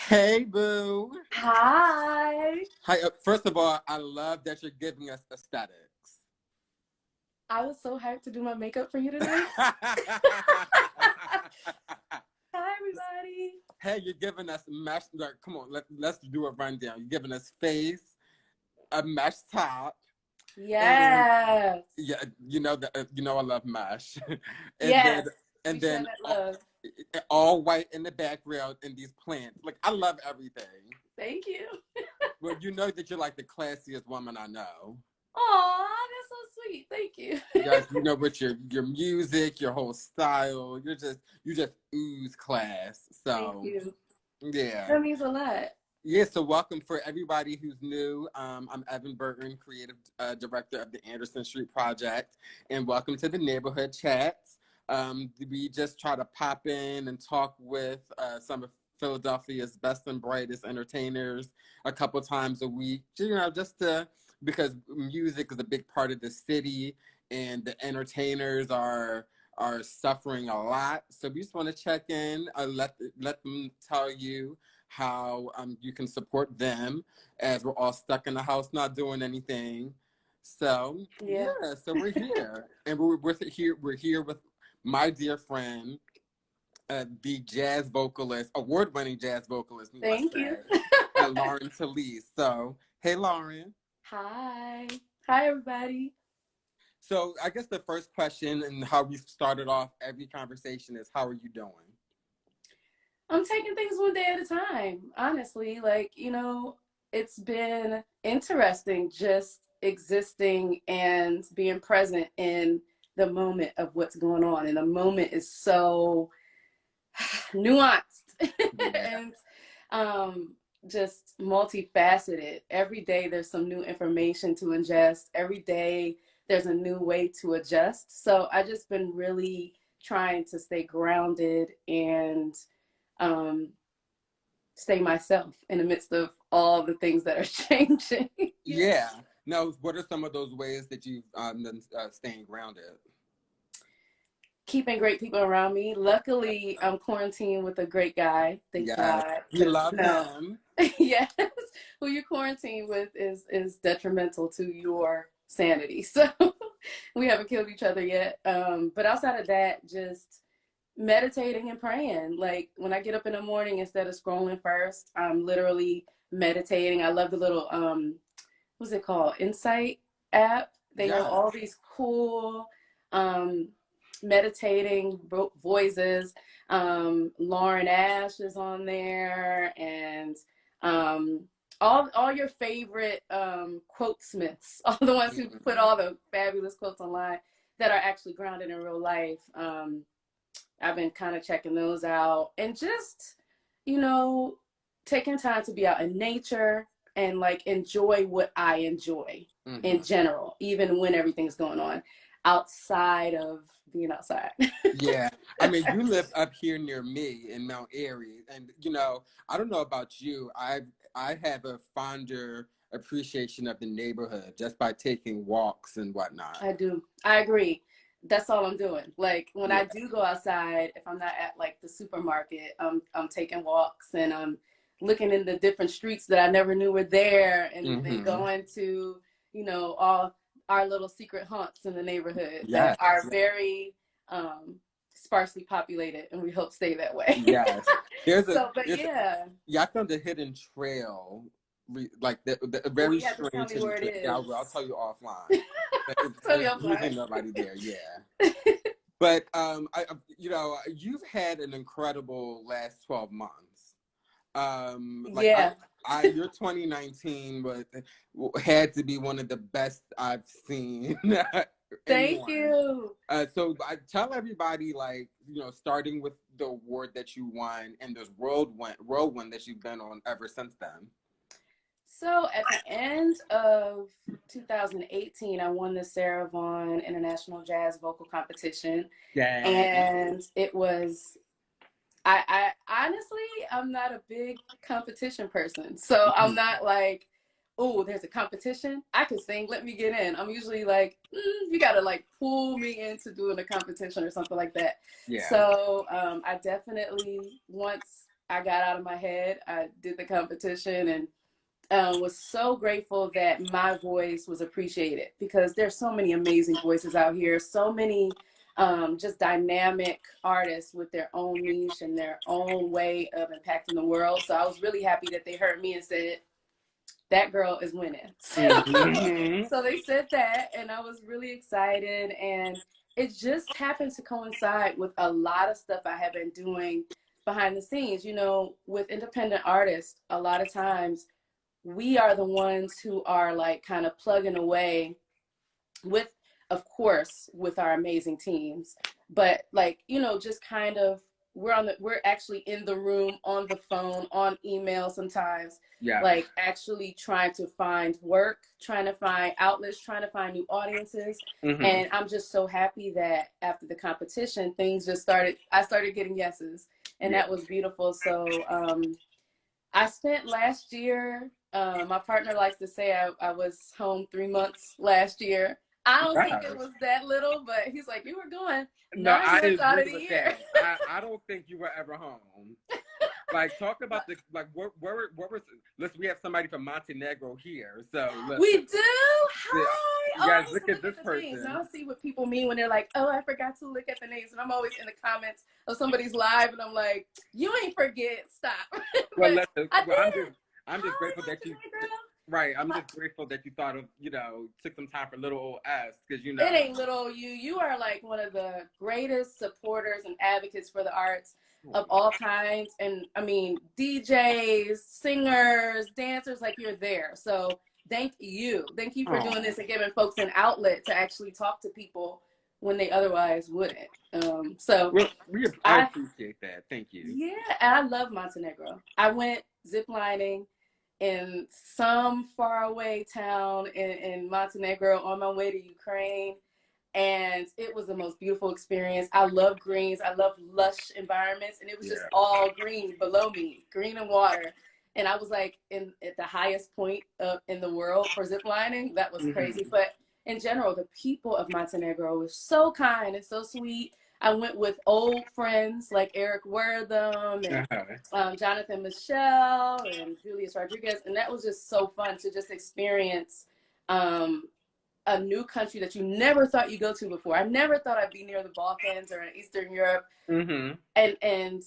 Hey, boo. Hi. Hi. First of all, I love that you're giving us aesthetics. I was so hyped to do my makeup for you tonight. Hi, everybody. Hey, you're giving us mesh. Like, come on, let's do a rundown. You're giving us face, a mesh top, and Yes. yeah, I love mesh, and then Yes. and We share then that love. all white in the background and these plants. Like I love everything. Thank you. Well, you know that you're like the classiest woman I know. Aw, that's so sweet. Thank you. Yes, with your music, your whole style, you just ooze class. Thank So you. yeah. That means a lot. Yeah, so welcome for everybody who's new. I'm Evan Burton, creative director of the Anderson Street Project, and welcome to the Neighborhood Chats. We just try to pop in and talk with some of Philadelphia's best and brightest entertainers a couple times a week, because music is a big part of the city, and the entertainers are suffering a lot. So we just want to check in, let them tell you how you can support them as we're all stuck in the house not doing anything. So Yeah. so we're here, and we're here with my dear friend, the jazz vocalist, award-winning jazz vocalist, we must Thank you. say, Laurin Talese. So hey, Laurin. Hi. Hi, everybody. So I guess the first question and how we started off every conversation is, how are you doing? I'm taking things one day at a time, honestly. It's been interesting just existing and being present in the moment of what's going on. And the moment is so nuanced Yeah. and just multifaceted. Every day there's some new information to ingest. Every day there's a new way to adjust. So I just been really trying to stay grounded and stay myself in the midst of all the things that are changing. Yeah. Now, what are some of those ways that you've been staying grounded? Keeping great people around me. Luckily, I'm quarantined with a great guy. Thank Yes, God. we Because love no, him. yes, who you quarantine with is detrimental to your sanity. So we haven't killed each other yet. But outside of that, just meditating and praying. Like when I get up in the morning, instead of scrolling first, I'm literally meditating. I love the little what's it called? Insight app. They have Yes. all these cool meditating voices. Lauren Ash is on there, and all your favorite quote smiths, all the ones who put all the fabulous quotes online that are actually grounded in real life. I've been kind of checking those out and just, taking time to be out in nature and like enjoy what I enjoy in general, even when everything's going on outside of being outside. Yeah. I mean, you live up here near me in Mount Airy, and I don't know about you. I have a fonder appreciation of the neighborhood just by taking walks and whatnot. I do. I agree. That's all I'm doing. Like when Yeah. I do go outside, if I'm not at like the supermarket, I'm taking walks and I'm looking in the different streets that I never knew were there, and going to, all our little secret haunts in the neighborhood that Yes. are very sparsely populated, and we hope stay that way. Yes. Yeah. Yeah, I found a hidden trail, like the Well, very you have to tell strange me hidden where it trail. Yeah, is. I'll tell you offline. Tell me There's offline. usually nobody there. Yeah. But you've had an incredible last 12 months. Like Yeah. your 2019 had to be one of the best I've seen. Thank you. So I tell everybody, like, starting with the award that you won and this whirlwind that you've been on ever since then. So at the end of 2018, I won the Sarah Vaughn International Jazz Vocal Competition. Yeah. And it was, I honestly, I'm not a big competition person. So I'm not like, oh, there's a competition, I can sing, let me get in. I'm usually like, you gotta like pull me into doing a competition or something like that. Yeah. So I definitely, once I got out of my head. I did the competition and was so grateful that my voice was appreciated, because there's so many amazing voices out here, so many just dynamic artists with their own niche and their own way of impacting the world. So I was really happy that they heard me and said, that girl is winning. Mm-hmm. So they said that, and I was really excited. And it just happened to coincide with a lot of stuff I have been doing behind the scenes. You know, with independent artists, a lot of times we are the ones who are like kind of plugging away with, of course, with our amazing teams, but like, you know, just kind of, we're actually in the room, on the phone, on email sometimes, Yeah. like actually trying to find work, trying to find outlets, trying to find new audiences. Mm-hmm. And I'm just so happy that after the competition, things just started, I started getting yeses, and that was beautiful. So I spent last year, my partner likes to say I was home 3 months last year. I don't think it was that little, but he's like, you were going 9 months out of the year. I don't think you were ever home. Like, talk about the, like, what was, listen, we have somebody from Montenegro here, so listen. We do? Hi! You guys, look at this person. Names. And I'll see what people mean when they're like, oh, I forgot to look at the names. And I'm always in the comments of somebody's live, and I'm like, you ain't forget, stop. Well, listen, I'm just grateful that you, girl. right, I'm just grateful that you thought of, you know, took some time for little old us, because, you know. It ain't little old you. You are like one of the greatest supporters and advocates for the arts of all kinds. And I mean, DJs, singers, dancers, like, you're there. So thank you. Thank you for doing this and giving folks an outlet to actually talk to people when they otherwise wouldn't. I appreciate that. Thank you. Yeah, and I love Montenegro. I went ziplining in some faraway town in Montenegro on my way to Ukraine. And it was the most beautiful experience. I love greens. I love lush environments. And it was just all green below me, green and water. And I was like at the highest point in the world for zip lining. That was crazy. But in general, the people of Montenegro were so kind and so sweet. I went with old friends like Eric Wortham and Jonathan Michelle and Julius Rodriguez. And that was just so fun to just experience a new country that you never thought you'd go to before. I never thought I'd be near the Balkans or in Eastern Europe. And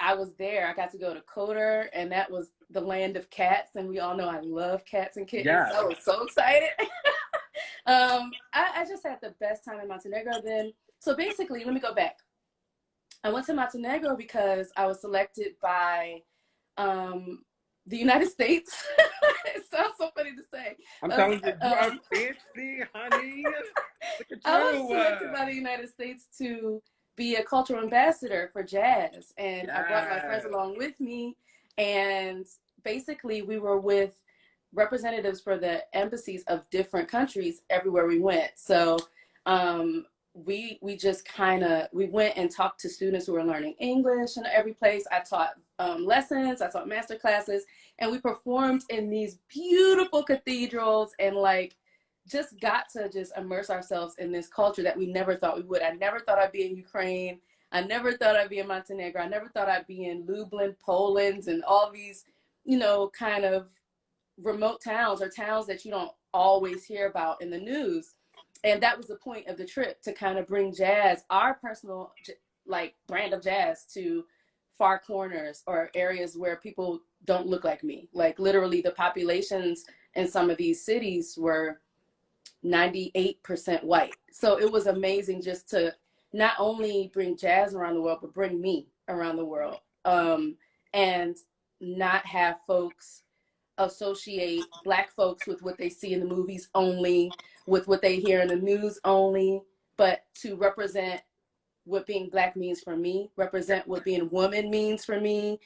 I was there. I got to go to Kotor, and that was the land of cats. And we all know I love cats and kittens. Yeah. I was so excited. I just had the best time in Montenegro then. So basically, let me go back. I went to Montenegro because I was selected by the United States. It sounds so funny to say. I'm telling you, you are fancy, honey. Look at you. I was selected by the United States to be a cultural ambassador for jazz. And I brought my friends along with me. And basically, we were with representatives for the embassies of different countries everywhere we went. So we just we went and talked to students who were learning English in every place. I taught lessons, I taught master classes, and we performed in these beautiful cathedrals and like just got to just immerse ourselves in this culture that we never thought we would. I never thought I'd be in Ukraine. I never thought I'd be in Montenegro. I never thought I'd be in Lublin, Poland, and all these, you know, kind of remote towns or towns that you don't always hear about in the news. And that was the point of the trip, to kind of bring jazz, our personal like brand of jazz, to far corners or areas where people don't look like me. Like literally the populations in some of these cities were 98% white. So it was amazing just to not only bring jazz around the world, but bring me around the world. And not have folks associate Black folks with what they see in the movies only, with what they hear in the news only, but to represent what being Black means for me, represent what being a woman means for me,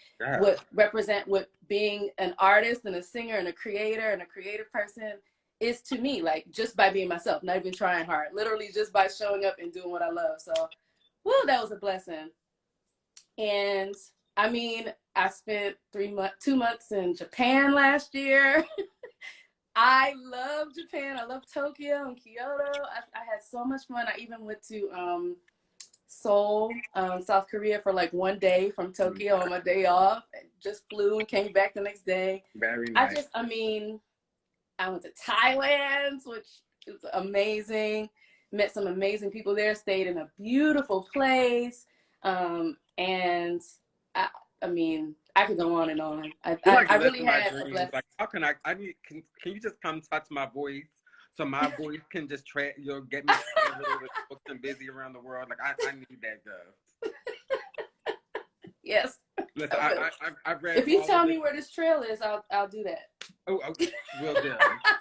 represent what being an artist and a singer and a creator and a creative person is to me, like just by being myself, not even trying hard, literally just by showing up and doing what I love. So, woo, that was a blessing. And I mean, I spent 2 months in Japan last year. I love Japan. I love Tokyo and Kyoto. I had so much fun. I even went to Seoul, South Korea for like one day from Tokyo on my day off. Just flew and came back the next day. Very nice. I mean, I went to Thailand, which was amazing. Met some amazing people there. Stayed in a beautiful place. And I mean, I could go on and on. I really had a blessing. Like, how can I need, can you just come touch my voice so my voice can just get me booked and busy around the world? Like, I need that, girl. Yes. Listen, I read. If you tell me where this trail is, I'll do that. Oh, okay. Will do.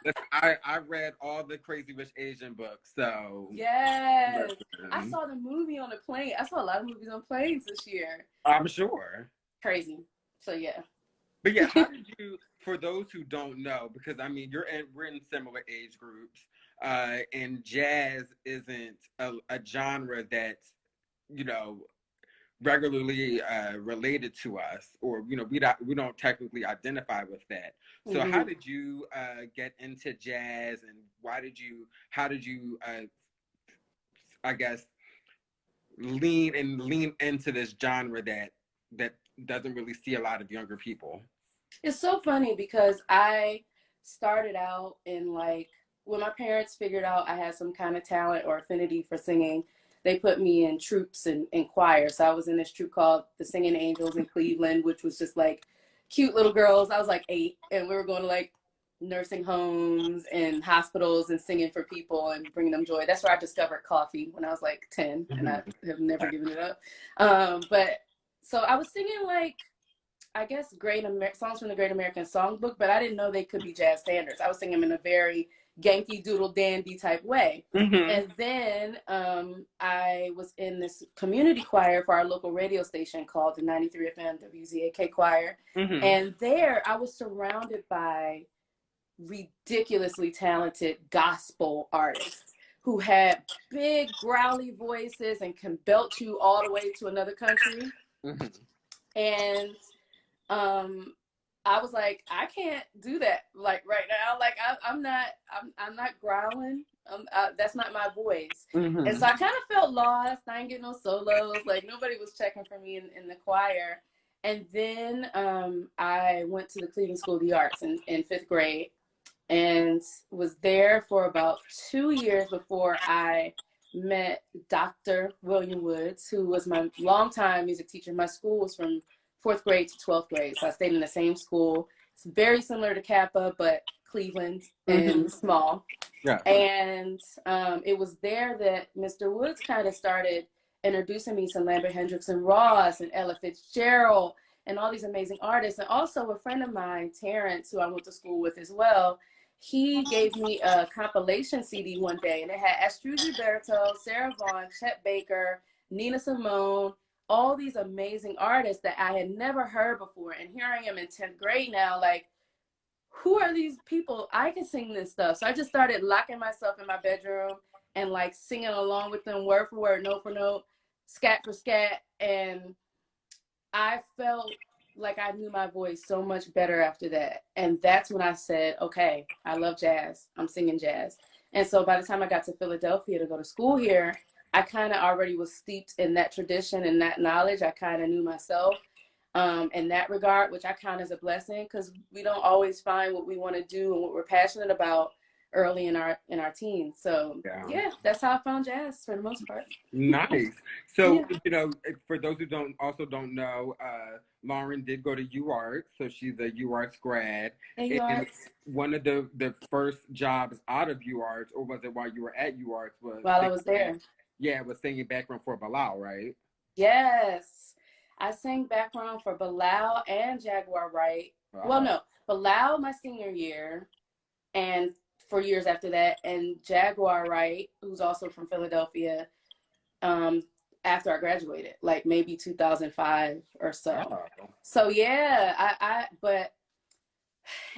Listen, I read all the Crazy Rich Asian books, so. Yes. Listen. I saw the movie on the plane. I saw a lot of movies on planes this year. I'm sure. Crazy. So yeah. But yeah, how did you? For those who don't know, because I mean, we're in similar age groups, and jazz isn't a genre that's, you know, regularly related to us, or you know, we don't technically identify with that. So how did you get into jazz, and how did you I guess lean into this genre that doesn't really see a lot of younger people? It's so funny because I started out in, like, when my parents figured out I had some kind of talent or affinity for singing, they put me in troops and choir. So I was in this troupe called the Singing Angels in Cleveland, which was just like cute little girls. I was like 8, and we were going to like nursing homes and hospitals and singing for people and bringing them joy. That's where I discovered coffee when I was like 10, and I have never given it up. But so I was singing, like, I guess songs from the Great American Songbook, but I didn't know they could be jazz standards. I was singing them in a very Yankee Doodle Dandy type way. And then I was in this community choir for our local radio station called the 93 FM WZAK choir. And there I was surrounded by ridiculously talented gospel artists who had big growly voices and can belt you all the way to another country. And I was like, I can't do that like right now. Like I'm not growling. That's not my voice. And so I kind of felt lost. I ain't getting no solos. Like nobody was checking for me in the choir. And then I went to the Cleveland School of the Arts in 5th grade and was there for about 2 years before I met Dr. William Woods, who was my longtime music teacher. My school was from 4th grade to 12th grade. So I stayed in the same school. It's very similar to Kappa, but Cleveland and small. Yeah. And it was there that Mr. Woods kind of started introducing me to Lambert Hendricks and Ross and Ella Fitzgerald and all these amazing artists. And also a friend of mine, Terrence, who I went to school with as well, he gave me a compilation CD one day, and it had Astrud Gilberto, Sarah Vaughn, Chet Baker, Nina Simone, all these amazing artists that I had never heard before. And here I am in 10th grade now, like, who are these people? I can sing this stuff. So I just started locking myself in my bedroom and like singing along with them word for word, note for note, scat for scat. And I felt like I knew my voice so much better after that. And that's when I said, okay, I love jazz. I'm singing jazz. And so by the time I got to Philadelphia to go to school here, I kind of already was steeped in that tradition and that knowledge. I kind of knew myself in that regard, which I count as a blessing, because we don't always find what we want to do and what we're passionate about early in our teens. So yeah, that's how I found jazz for the most part. Nice. So you know, for those who don't know, Laurin did go to UArts, so she's a UArts grad. And one of the first jobs out of UArts, or was it while you were at UArts, was while I was there? Yeah, was singing background for Bilal, right? Yes, I sang background for Bilal and Jaguar Wright. Well, no, Bilal my senior year, and for years after that, and Jaguar Wright, who's also from Philadelphia, after I graduated, like maybe 2005 or so. So yeah, but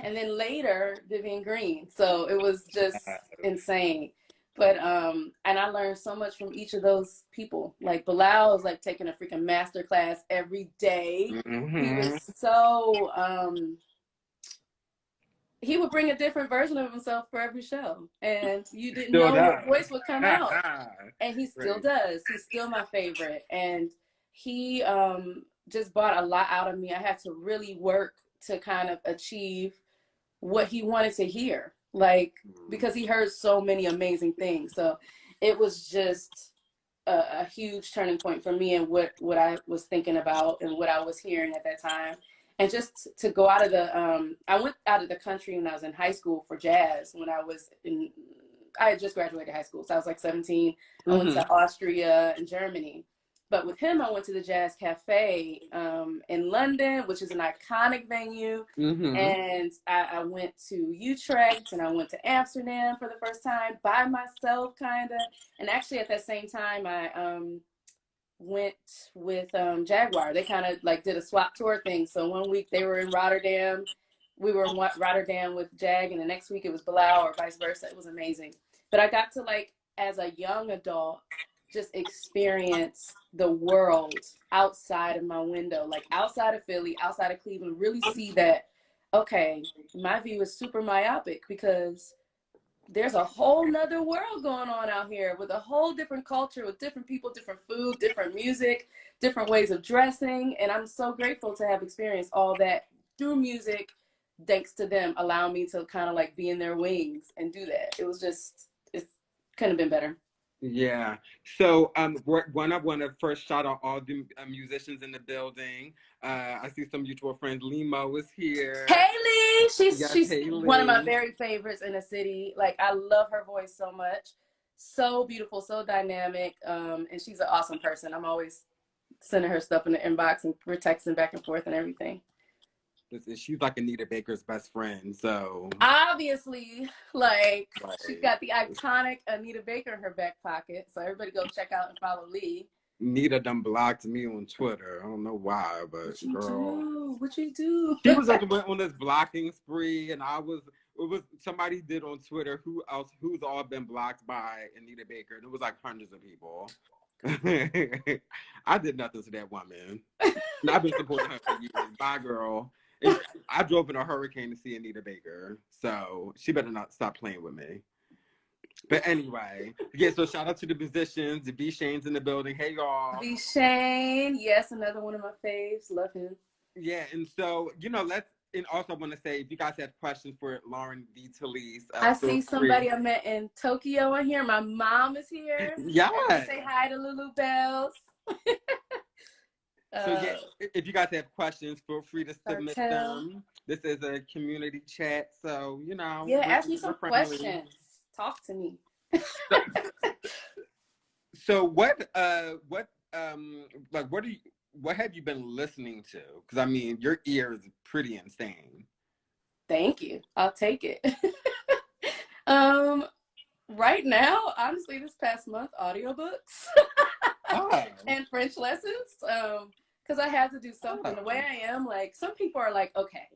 and then later Vivian Green. So it was just insane. But and I learned so much from each of those people. Like Bilal was like taking a freaking master class every day. He was so he would bring a different version of himself for every show, and you didn't Still know does. what voice would come out. And he still Right. does. He's still my favorite, and he just brought a lot out of me. I had to really work to kind of achieve what he wanted to hear, like, because he heard so many amazing things. So it was just a huge turning point for me and what I was thinking about and what I was hearing at that time. And just to go out of the, I went out of the country when I was in high school for jazz. I had just graduated high school, so I was like 17. I went to Austria and Germany. But with him, I went to the Jazz Cafe in London, which is an iconic venue. And I went to Utrecht, and I went to Amsterdam for the first time by myself, kind of. And actually, at that same time, I went with Jaguar. They kind of like did a swap tour thing. So one week they were in Rotterdam. We were in Rotterdam with Jag, and the next week it was Bilal, or vice versa. It was amazing. But I got to, like, as a young adult, just experience the world outside of my window, like outside of Philly, outside of Cleveland, really see that, okay, my view is super myopic because there's a whole nother world going on out here with a whole different culture, with different people, different food, different music, different ways of dressing. And I'm so grateful to have experienced all that through music, thanks to them allowing me to kind of like be in their wings and do that. It was just, it couldn't have been better. Yeah. So I want to first shout out all the musicians in the building. I see some mutual friends. Limo is here. Haley, she's Haley. One of my very favorites in the city. Like, I love her voice so much. So beautiful, so dynamic, and she's an awesome person. I'm always sending her stuff in the inbox, and we're texting back and forth and everything. She's like Anita Baker's best friend, so obviously, like, right. She's got the iconic Anita Baker in her back pocket. So everybody go check out and follow Lee. Nita done blocked me on Twitter. I don't know why, but what you do? She was went on this blocking spree, and it was somebody did on Twitter who's all been blocked by Anita Baker, and it was like hundreds of people. I did nothing to that woman. And I've been supporting her for years. Bye, girl. I drove in a hurricane to see Anita Baker, so she better not stop playing with me. But anyway, yeah, so shout out to the musicians. The B Shane's in the building. Hey, y'all. B Shane, yes, another one of my faves. Love him. Yeah, and so, and also I want to say, if you guys have questions for Laurin Talese. I see somebody I met in Tokyo in here. My mom is here. Yeah. Say hi to Lulu Bells. So yeah, if you guys have questions, feel free to submit them. This is a community chat, so Yeah, ask me some questions. Talk to me. So what have you been listening to? Because I mean, your ear is pretty insane. Thank you. I'll take it. Right now, honestly, this past month, audiobooks. And French lessons, because I had to do something. The way I am, like, some people are like, okay,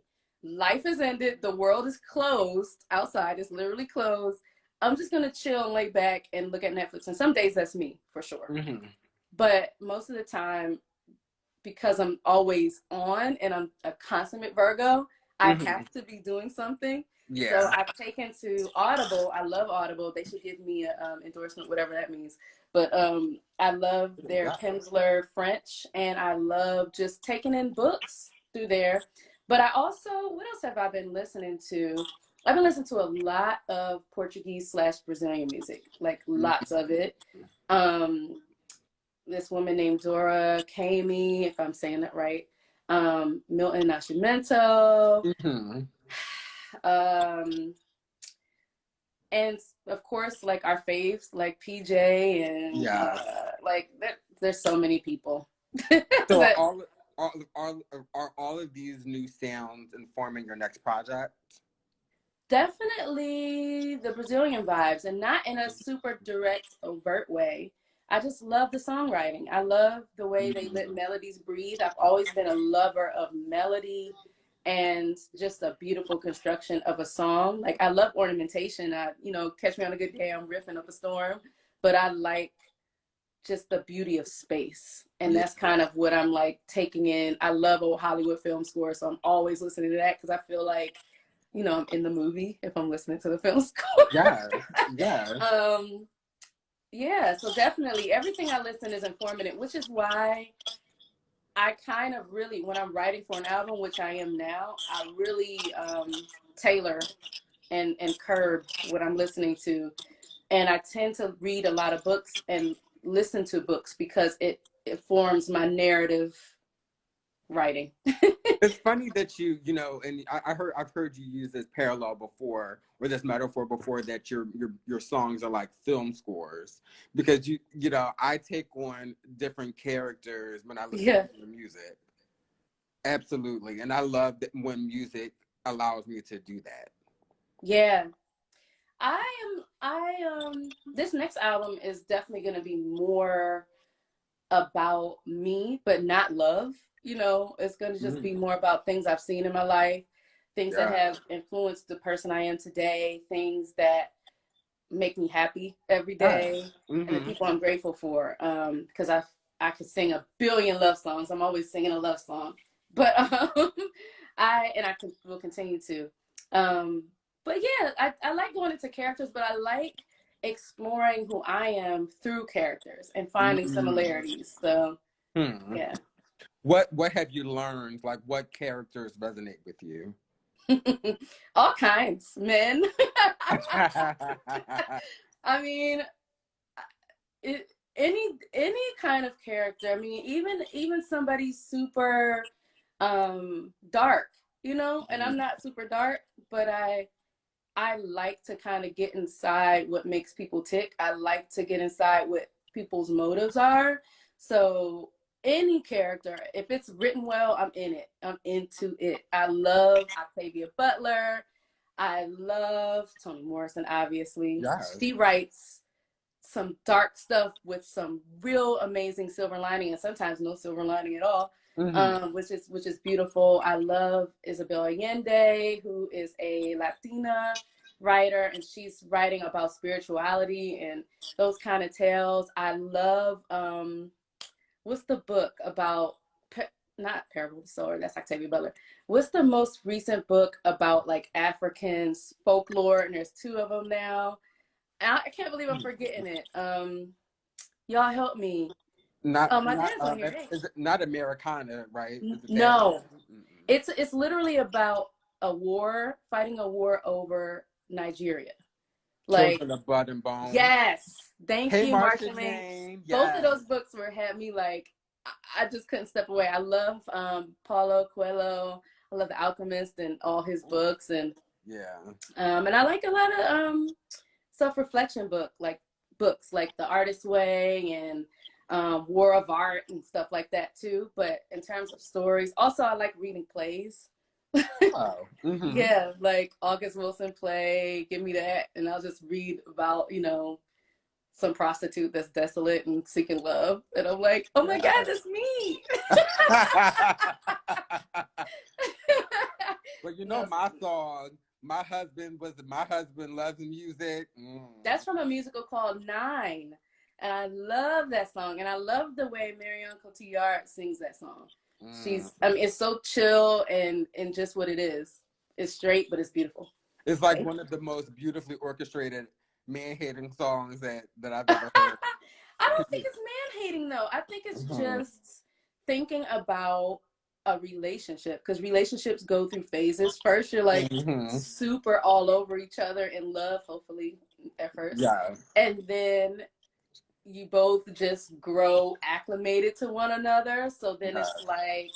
life has ended, the world is closed outside, it's literally closed. I'm just gonna chill and lay back and look at Netflix. And some days that's me, for sure. But most of the time, because I'm always on and I'm a consummate Virgo, I have to be doing something. Yeah. So I've taken to Audible. I love Audible. They should give me an endorsement, whatever that means. But I love their Pimsleur French, and I love just taking in books through there. But I also, what else have I been listening to? I've been listening to a lot of Portuguese/Brazilian music, like lots of it. This woman named Dora Kami, if I'm saying that right. Milton Nascimento. And of course, like our faves, like PJ and like there's so many people. So are all of these new sounds informing your next project? Definitely the Brazilian vibes, and not in a super direct, overt way. I just love the songwriting. I love the way they let melodies breathe. I've always been a lover of melody and just a beautiful construction of a song. Like, I love ornamentation. Catch me on a good day, I'm riffing up a storm. But I like just the beauty of space. And that's kind of what I'm like taking in. I love old Hollywood film scores, so I'm always listening to that because I feel like you know, I'm in the movie if I'm listening to the film score. Yeah, yeah. Yeah, so definitely everything I listen is informative, which is why I kind of really, when I'm writing for an album, which I am now, I really tailor and curb what I'm listening to. And I tend to read a lot of books and listen to books because it forms my narrative writing. It's funny that you know, and I've heard you use this parallel before, or this metaphor before, that your songs are like film scores, because you know, I take on different characters when I listen Yeah. to your music. Absolutely, and I love that when music allows me to do that. Yeah. This next album is definitely going to be more about me, but not love. You know, it's going to just be more about things I've seen in my life, things that Yeah. have influenced the person I am today, things that make me happy every day, and the people I'm grateful for. Because I could sing a billion love songs. I'm always singing a love song, but will continue to. But yeah, I like going into characters, but I like exploring who I am through characters and finding similarities. So yeah. What have you learned? Like, what characters resonate with you? All kinds, men. I mean, any kind of character. I mean, even somebody super dark, you know, and I'm not super dark, but I like to kind of get inside what makes people tick. I like to get inside what people's motives are. So any character, if it's written well, I'm in it. I'm into it. I love Octavia Butler. I love Toni Morrison, obviously. Yes. She writes some dark stuff with some real amazing silver lining, and sometimes no silver lining at all, which is beautiful. I love Isabel Allende, who is a Latina writer, and she's writing about spirituality and those kind of tales. I love what's the book about? Not Parable of the Sower, that's Octavia Butler. What's the most recent book about like African folklore? And there's two of them now. I can't believe I'm forgetting it. Y'all help me. Not, My not dad's on here. Hey. is it not Americana, right? Is it No, it's literally about fighting a war over Nigeria. Like, Children of Blood and Bone. Yes, thank you, Martian Marsha. Yes. Both of those books had me like, I just couldn't step away. I love Paulo Coelho. I love The Alchemist and all his books, and and I like a lot of self-reflection books like The Artist's Way and War of Art and stuff like that too. But in terms of stories, also I like reading plays. Yeah, like August Wilson play, give me that, and I'll just read about, you know, some prostitute that's desolate and seeking love, and I'm like, oh my God, that's me. But you know, my song, my husband loves music. That's from a musical called Nine, and I love that song, and I love the way Marion Cotillard sings that song. I mean, it's so chill and just what it is. It's straight, but it's beautiful. It's like one of the most beautifully orchestrated man-hating songs that I've ever heard. I don't think it's man-hating though. I think it's just thinking about a relationship, because relationships go through phases. First, you're like super all over each other in love, hopefully at first. Yeah. And then you both just grow acclimated to one another. So then it's like,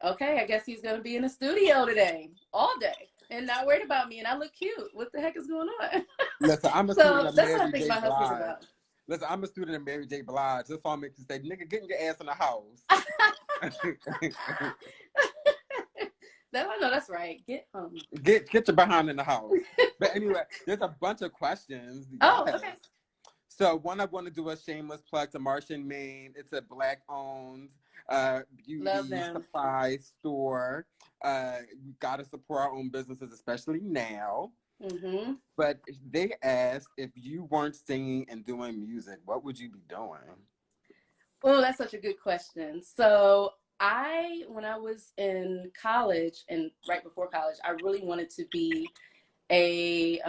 okay, I guess he's going to be in the studio today, all day, and not worried about me, and I look cute. What the heck is going on? Listen, I'm a student of that's what I Mary think J. my husband's Blige. about. Listen, I'm a student of Mary J. Blige. This song makes you say, nigga, get your ass in the house. I know that's right. Get your behind in the house. But anyway, there's a bunch of questions. Oh, okay. So one, I want to do a shameless plug to Martian, Maine. It's a Black-owned beauty supply store. We got to support our own businesses, especially now. But they asked, if you weren't singing and doing music, what would you be doing? Oh, that's such a good question. So when I was in college and right before college, I really wanted to be a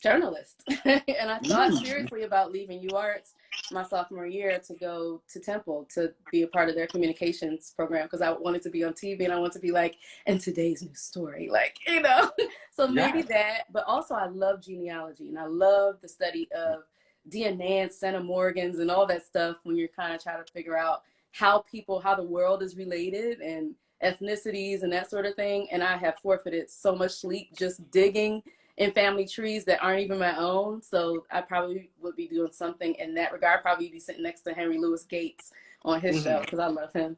journalist. And I thought seriously about leaving UArts my sophomore year to go to Temple to be a part of their communications program, because I wanted to be on TV and I wanted to be like, in today's news story, like, you know. So maybe that, but also I love genealogy and I love the study of DNA and centimorgans and all that stuff when you're kind of trying to figure out how the world is related and ethnicities and that sort of thing. And I have forfeited so much sleep just digging in family trees that aren't even my own. So I probably would be doing something in that regard. I'd probably be sitting next to Henry Louis Gates on his show because I love him.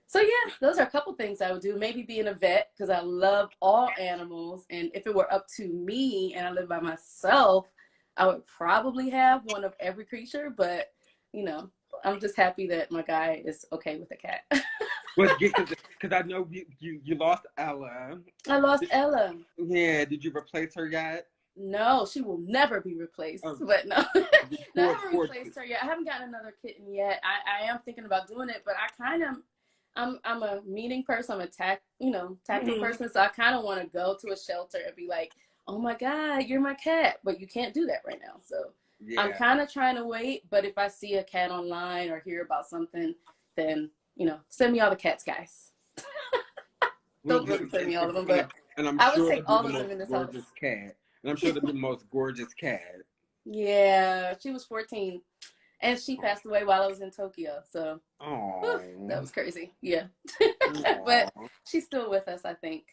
So yeah, those are a couple things I would do. Maybe being a vet because I love all animals. And if it were up to me and I lived by myself, I would probably have one of every creature. But, you know, I'm just happy that my guy is okay with a cat. Well, because I know you lost Ella. I lost Ella. Yeah, did you replace her yet? No, she will never be replaced. But no, I haven't replaced her yet. I haven't gotten another kitten yet. I am thinking about doing it, but I kind of, I'm a meeting person. I'm a tactile person. So I kind of want to go to a shelter and be like, oh my God, you're my cat. But you can't do that right now. So yeah. I'm kind of trying to wait. But if I see a cat online or hear about something, then, you know, send me all the cats, guys. Don't really send me all of them, but I would take all of them in this house. Cat. And I'm sure they're the most gorgeous cat. Yeah, she was 14. And she passed away while I was in Tokyo. So that was crazy. Yeah. But she's still with us, I think.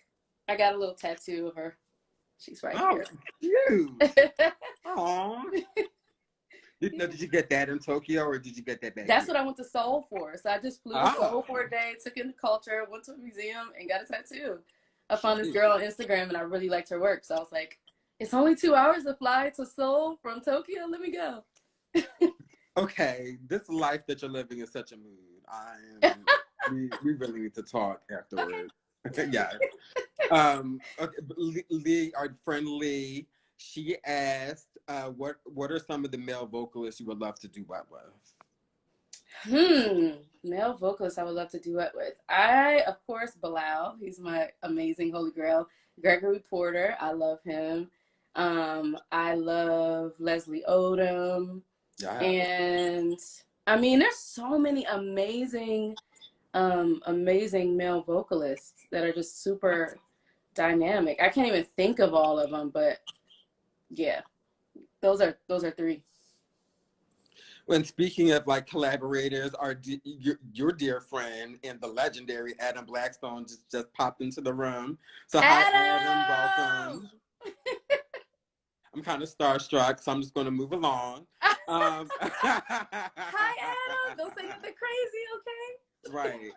I got a little tattoo of her. She's right here. Cute. Aw. Did you get that in Tokyo or did you get that back? That's what I went to Seoul for. So I just flew to Seoul for a day, took in the culture, went to a museum, and got a tattoo. I found this girl on Instagram and I really liked her work. So I was like, it's only 2 hours to fly to Seoul from Tokyo. Let me go. Okay, this life that you're living is such a mood. We really need to talk afterwards. Okay. Yeah. Okay, Lee, our friend Lee, she asked, what are some of the male vocalists you would love to duet with? Male vocalists I would love to duet with. Of course, Bilal. He's my amazing holy grail. Gregory Porter. I love him. I love Leslie Odom. Yeah. And I mean, there's so many amazing male vocalists that are just super dynamic. I can't even think of all of them, but yeah, those are three. When speaking of like collaborators, your dear friend and the legendary Adam Blackstone just popped into the room. So hi, Adam, welcome. I'm kind of starstruck, so I'm just going to move along. Hi, Adam. Don't say nothing crazy, okay? Right.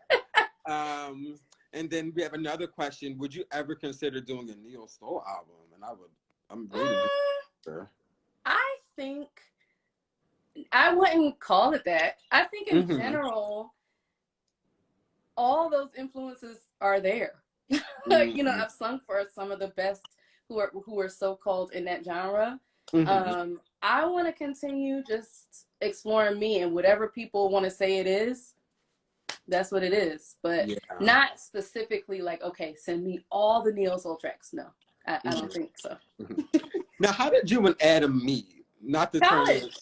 And then we have another question. Would you ever consider doing a Neo Soul album? And I'm really sure. I think I wouldn't call it that. I think in general, all those influences are there. You know, I've sung for some of the best who are so-called in that genre. I want to continue just exploring me, and whatever people want to say it is, that's what it is. But not specifically like, okay, send me all the Neo Soul tracks. No, I don't think so. Now, how did you and Adam meet? Not the college.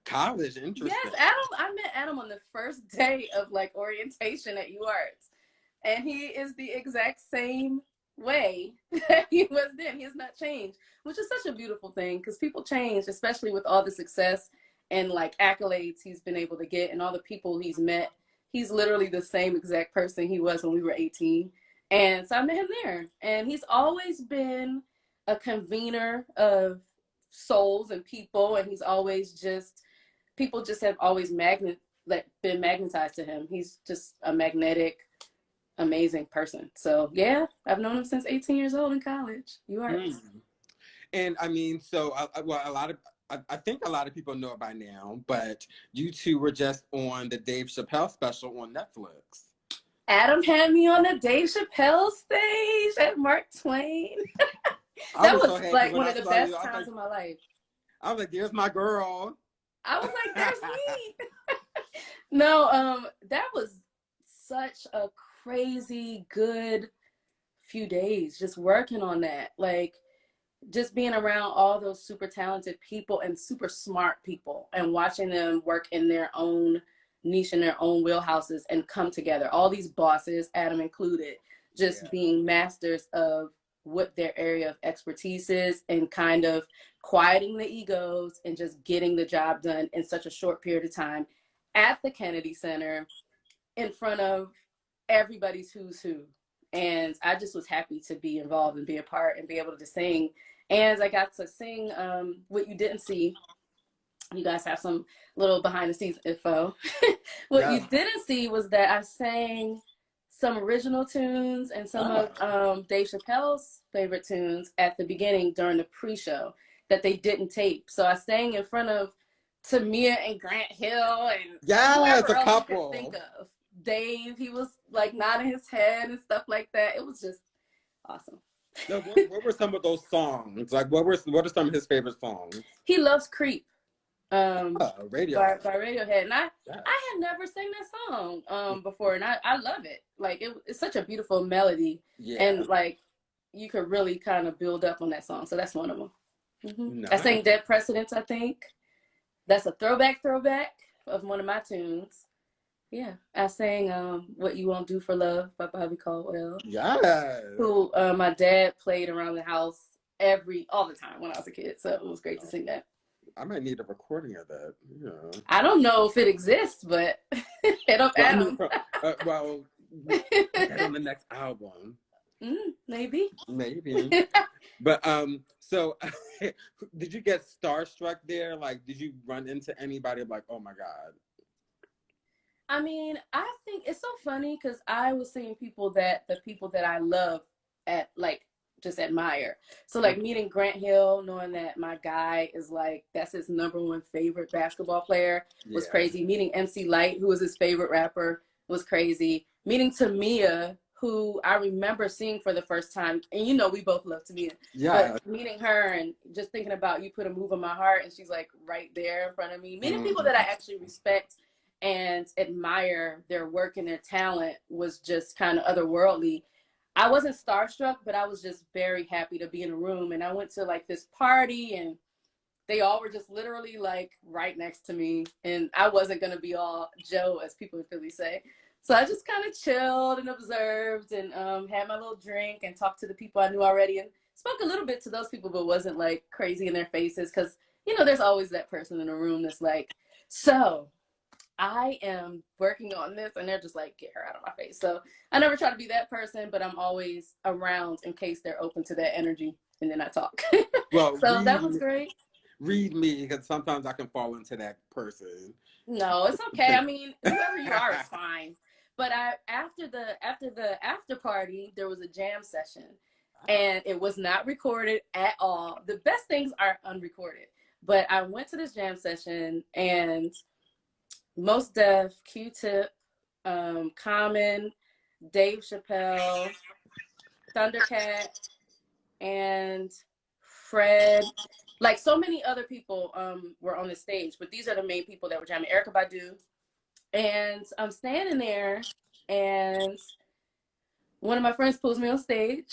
College, interesting. Yes, I met Adam on the first day of like orientation at UArts, and he is the exact same way that he was then. He has not changed, which is such a beautiful thing because people change, especially with all the success and like accolades he's been able to get and all the people he's met. He's literally the same exact person he was when we were 18. And so I met him there, and he's always been a convener of souls and people, and he's always people just have always been magnetized to him. He's just a magnetic, amazing person. So yeah, I've known him since 18 years old in college. You are. And I mean, so I think a lot of people know it by now, but you two were just on the Dave Chappelle special on Netflix. Adam had me on the Dave Chappelle stage at Mark Twain. That was so like one of the best times of my life. I was like, there's my girl. I was like, there's me. No, that was such a crazy good few days just working on that. Like, just being around all those super talented people and super smart people and watching them work in their own niche, in their own wheelhouses, and come together. All these bosses, Adam included, just being masters of what their area of expertise is, and kind of quieting the egos and just getting the job done in such a short period of time at the Kennedy Center in front of everybody's who's who. And I just was happy to be involved and be a part and be able to sing. And I got to sing what you didn't see. You guys have some little behind the scenes info. What you didn't see was that I sang some original tunes and some of Dave Chappelle's favorite tunes at the beginning during the pre-show that they didn't tape. So I sang in front of Tamia and Grant Hill and whoever else you could think of. Dave, he was like nodding his head and stuff like that. It was just awesome. Now, what were some of those songs? Like, what are some of his favorite songs? He loves Creep. Radiohead. By Radiohead. And I had never sang that song before, and I love it. Like, it's such a beautiful melody. Yeah. And like, you could really kind of build up on that song. So that's one of them. Mm-hmm. Nice. I sang Dead Precedents, I think. That's a throwback of one of my tunes. Yeah, I sang What You Won't Do for Love by Bobby Caldwell. Yes. Who my dad played around the house all the time when I was a kid. So it was great to sing that. I might need a recording of that. Yeah. I don't know if it exists, but hit up Adam. Well, get on the next album. Maybe. But so did you get starstruck there? Like, did you run into anybody like, oh my God? I mean, I think it's so funny because I was seeing the people that I love just admire. So like meeting Grant Hill, knowing that my guy is like, that's his #1 favorite basketball player was crazy. Meeting MC Lyte, who was his favorite rapper, was crazy. Meeting Tamia, who I remember seeing for the first time, and you know, we both love Tamia. Yeah. But meeting her and just thinking about You Put a Move on My Heart, and she's like right there in front of me. Meeting people that I actually respect and admire their work and their talent was just kind of otherworldly. I wasn't starstruck, but I was just very happy to be in a room. And I went to like this party and they all were just literally like right next to me. And I wasn't going to be all Joe, as people in Philly say. So I just kind of chilled and observed and had my little drink and talked to the people I knew already and spoke a little bit to those people, but wasn't like crazy in their faces. Cause you know, there's always that person in a room that's like, so I am working on this, and they're just like, get her out of my face. So I never try to be that person, but I'm always around in case they're open to that energy, and then I talk. Well, so that was great. Read me, because sometimes I can fall into that person. No, it's okay. I mean, whoever you are is fine. But after the after party, there was a jam session, and it was not recorded at all. The best things are unrecorded. But I went to this jam session, and Mos Def, Q-Tip, Common, Dave Chappelle, Thundercat, and Fred. Like, so many other people were on the stage, but these are the main people that were jamming. Erykah Badu. And I'm standing there, and one of my friends pulls me on stage,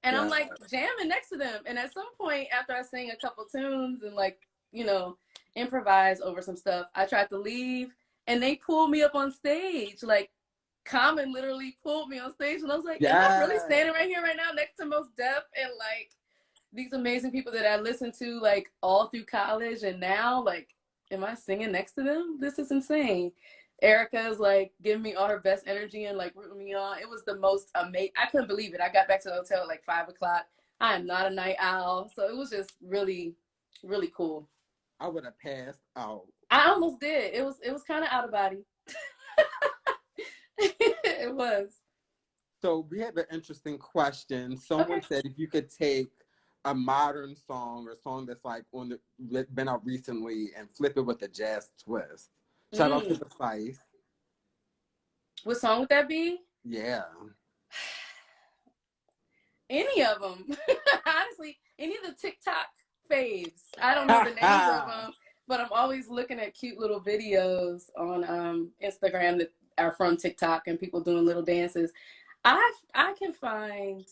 and I'm like jamming next to them. And at some point, after I sang a couple tunes and like, you know, improvise over some stuff, I tried to leave, and they pulled me up on stage. Like, Common literally pulled me on stage, and I was like, am I really standing right here right now next to Mos Def and like these amazing people that I listened to like all through college, and now like, am I singing next to them? This is insane. Erykah's like giving me all her best energy and like rooting me on. It was the most amazing. I couldn't believe it. I got back to the hotel at like 5 o'clock. I am not a night owl, so it was just really, really cool. I would have passed out. I almost did. It was kind of out of body. It was. So we have an interesting question. Someone said if you could take a modern song or a song that's like been out recently and flip it with a jazz twist. Shout out to the Spice. What song would that be? Yeah. Any of them. Honestly, any of the TikTok faves. I don't know the names of them, but I'm always looking at cute little videos on Instagram that are from TikTok and people doing little dances. I can find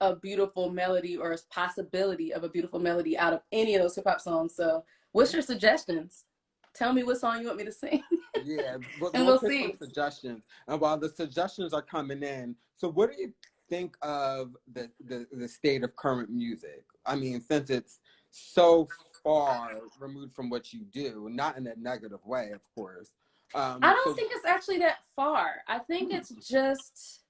a beautiful melody or a possibility of a beautiful melody out of any of those hip hop songs. So what's your suggestions? Tell me what song you want me to sing. Yeah, And we'll we'll take see. some suggestions. And while the suggestions are coming in, so what do you think of the state of current music? I mean, since it's so far removed from what you do, not in a negative way, of course. I don't think it's actually that far. I think it's just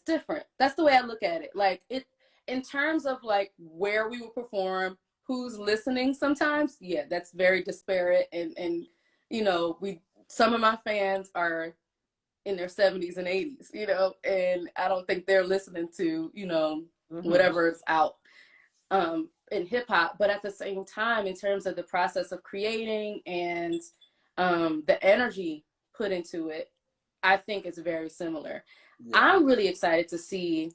different. That's the way I look at it. Like, it, in terms of like where we would perform, who's listening sometimes, yeah, that's very disparate. And you know, some of my fans are in their 70s and 80s, you know, and I don't think they're listening to, you know, whatever's out in hip hop. But at the same time, in terms of the process of creating and the energy put into it, I think it's very similar. Yeah. I'm really excited to see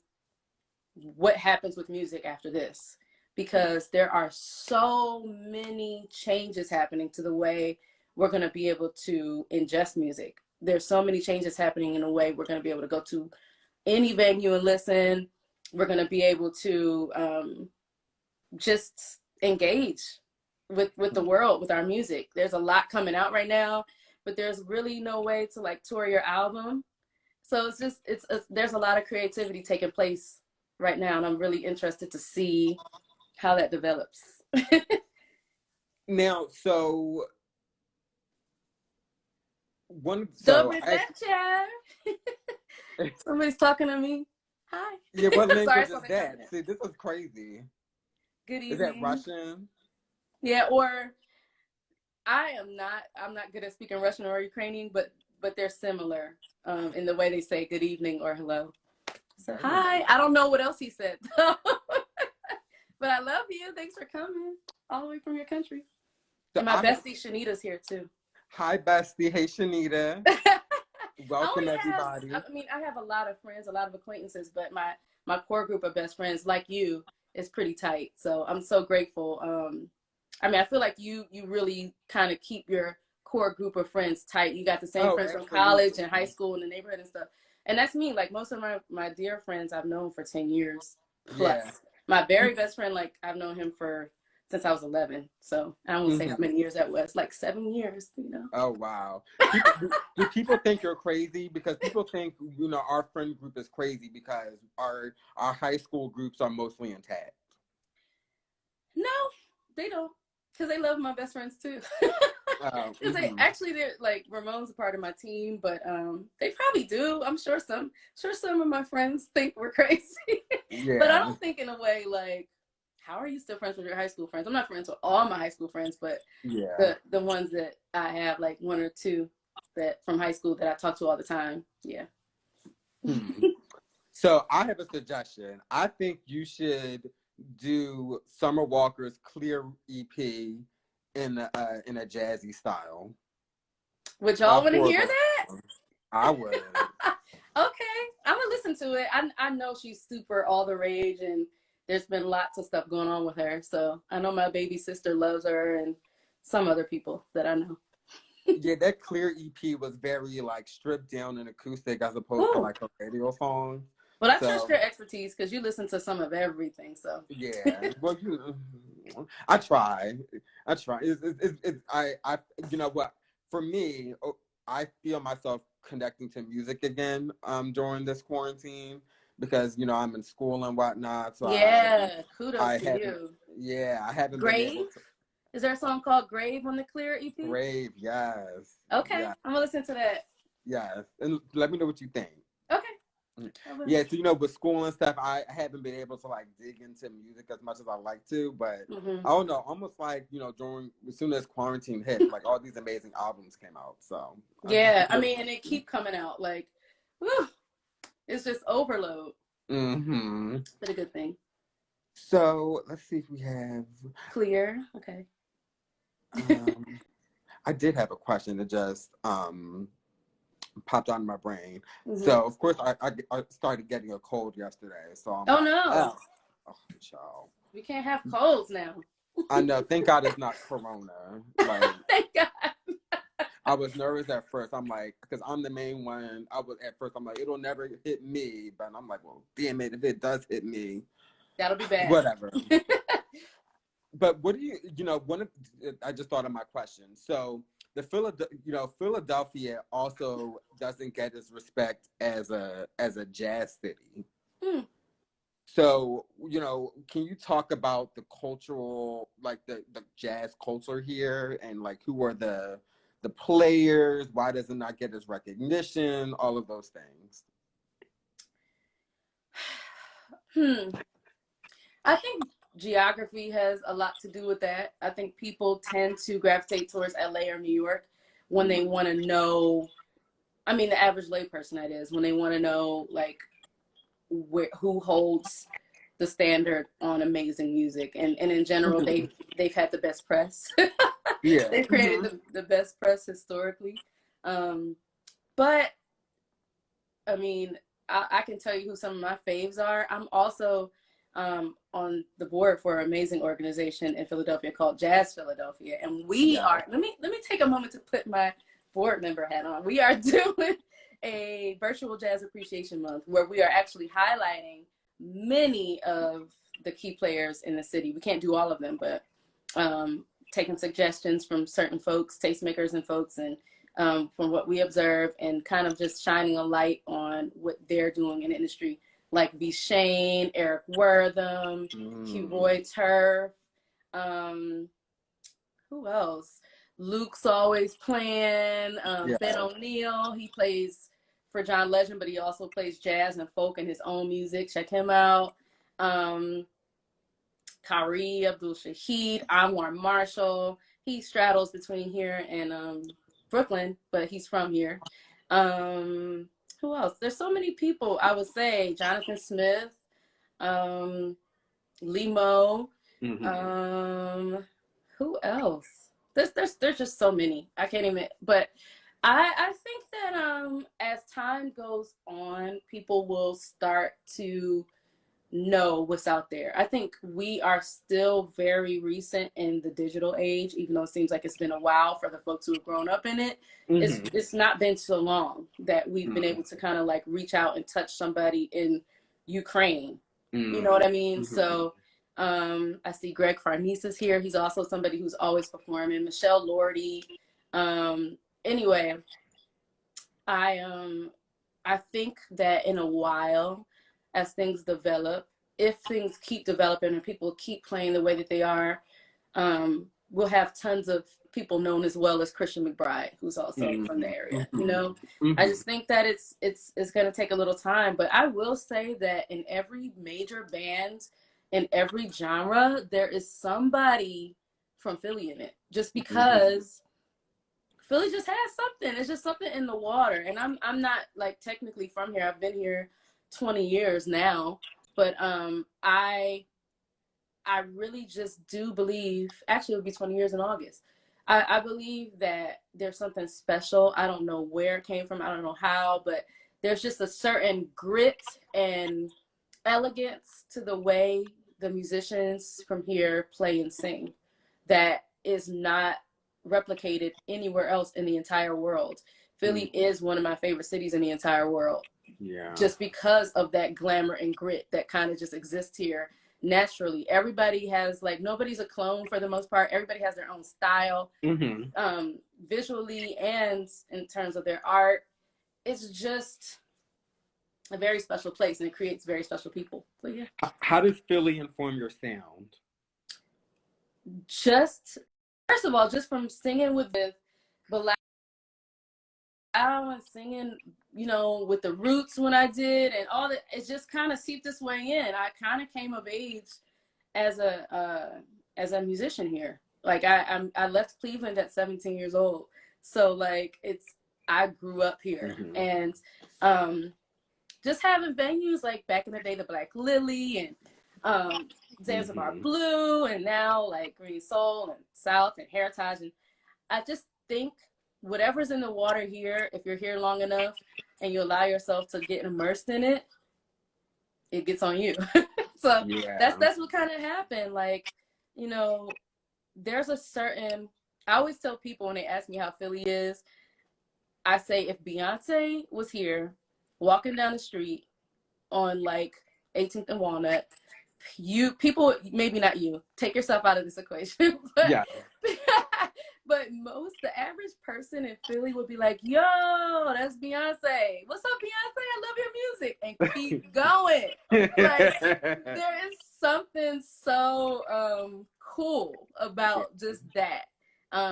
what happens with music after this, because there are so many changes happening to the way we're going to be able to ingest music. There's so many changes happening in a way we're going to be able to go to any venue and listen. We're going to be able to just engage with the world, with our music. There's a lot coming out right now, but there's really no way to like tour your album. So it's just, there's a lot of creativity taking place right now, and I'm really interested to see how that develops. Now, so somebody's talking to me. Hi. Yeah, what language is that? See, this is crazy. Good evening. Is that Russian? Yeah, or I'm not good at speaking Russian or Ukrainian, but they're similar in the way they say good evening or hello. So hi. I don't know what else he said, but I love you. Thanks for coming all the way from your country. So and my bestie Shanita's here too. Hi, bestie. Hey, Shanita. Welcome, everybody. I have a lot of friends, a lot of acquaintances, but my core group of best friends, like you, is pretty tight. So I'm so grateful. I feel like you really kind of keep your core group of friends tight. You got the same friends from college and high school and the neighborhood and stuff. And that's me. Like, most of my dear friends I've known for 10 years plus. Yeah. My very best friend, like, I've known him since I was 11. So I won't say how many years that was, like 7 years, you know. Oh, wow. Do people think you're crazy? Because people think, you know, our friend group is crazy because our high school groups are mostly intact. No, they don't. Because they love my best friends too. Because they're like, Ramon's a part of my team, but they probably do. I'm sure some of my friends think we're crazy. Yeah. But I don't think in a way like, how are you still friends with your high school friends? I'm not friends with all my high school friends, but the ones that I have, like one or two that from high school that I talk to all the time. Yeah. So I have a suggestion. I think you should do Summer Walker's Clear EP in a jazzy style. Would y'all want to hear that? I would. Okay, I'm gonna listen to it. I know she's super all the rage, and there's been lots of stuff going on with her. So I know my baby sister loves her, and some other people that I know. Yeah, that Clear EP was very like stripped down and acoustic as opposed to like a radio song. Well, I trust your expertise because you listen to some of everything. So yeah, well, I try. I you know what? For me, I feel myself connecting to music again during this quarantine because you know I'm in school and whatnot. So yeah, kudos to you. Yeah, I haven't Grave? been able to. Is there a song called Grave on the Clear EP? Grave, yes. Okay, yes. I'm gonna listen to that. Yes, and let me know what you think. Okay. Yeah, so you know, with school and stuff, I haven't been able to like dig into music as much as I like to, but I don't know, almost like, you know, as soon as quarantine hit, like all these amazing albums came out. So yeah, and they keep coming out like, whew, it's just overload. But a good thing. So let's see if we have Clear. Okay. I did have a question that just popped out of my brain. So of course I started getting a cold yesterday. So I'm no. Child. We can't have colds now. I know. Thank God it's not Corona. Like, thank God. I was nervous at first. I'm like, because I'm the main one. At first, I'm like, it'll never hit me. But I'm like, well, damn it, if it does hit me, that'll be bad. Whatever. But what do I just thought of my question. So the Philadelphia also doesn't get its respect as a jazz city. So, can you talk about the cultural, like the jazz culture here, and like who are the players? Why does it not get its recognition? All of those things. I think geography has a lot to do with that. I think people tend to gravitate towards LA or New York when they want to know, I mean, the average layperson, that is, when they want to know, like, who holds the standard on amazing music. And in general, they've had the best press. Yeah. They've created the best press historically. But, I mean, I can tell you who some of my faves are. I'm also on the board for an amazing organization in Philadelphia called Jazz Philadelphia. And we are, let me take a moment to put my board member hat on. We are doing a virtual jazz appreciation month where we are actually highlighting many of the key players in the city. We can't do all of them, but taking suggestions from certain folks, tastemakers and folks, and from what we observe, and kind of just shining a light on what they're doing in the industry, like V. Shane, Eric Wortham, Q. Roy Turf, who else? Luke's always playing, Ben O'Neill, he plays for John Legend, but he also plays jazz and folk and his own music. Check him out. Kari Abdul-Shahid, Anwar Marshall. He straddles between here and Brooklyn, but he's from here. Who else? There's so many people, I would say. Jonathan Smith, Limo. Who else? There's just so many. I can't even, but I think that as time goes on, people will start to know what's out there. I think we are still very recent in the digital age, even though it seems like it's been a while for the folks who have grown up in it. It's not been so long that we've been able to kind of like reach out and touch somebody in Ukraine. You know what I mean? So I see Greg Farnese is here. He's also somebody who's always performing. Michelle Lordy. Anyway, I think that in a while, as things develop, if things keep developing and people keep playing the way that they are, we'll have tons of people known as well as Christian McBride, who's also from the area. You know, I just think that it's going to take a little time. But I will say that in every major band, in every genre, there is somebody from Philly in it, just because Philly just has something. It's just something in the water. And I'm not like technically from here. I've been here 20 years now, but I really just do believe, actually it'll be 20 years in August. I believe that there's something special. I don't know where it came from. I don't know how, but there's just a certain grit and elegance to the way the musicians from here play and sing that is not replicated anywhere else in the entire world. Philly is one of my favorite cities in the entire world. Yeah. Just because of that glamour and grit that kind of just exists here naturally. Everybody has, like, nobody's a clone for the most part. Everybody has their own style, visually and in terms of their art. It's just a very special place, and it creates very special people. So yeah. How does Philly inform your sound? Just, first of all, just from singing with Bilal and singing, you know, with the Roots when I did, and all that, it just kind of seeped its way in. I kind of came of age as a musician here. Like I left Cleveland at 17 years old, so like I grew up here, and just having venues like back in the day, the Black Lily and Zanzibar Blue, and now like Green Soul and South and Heritage, and I just think whatever's in the water here, if you're here long enough and you allow yourself to get immersed in it, it gets on you. So that's what kind of happened. Like, you know, there's a certain I always tell people when they ask me how Philly is, I say if Beyonce was here walking down the street on like 18th and Walnut, people, maybe not you, take yourself out of this equation, but Yeah. but the average person in Philly would be like, yo, that's Beyonce. What's up, Beyonce? I love your music. And keep going. Like, there is something so cool about just that.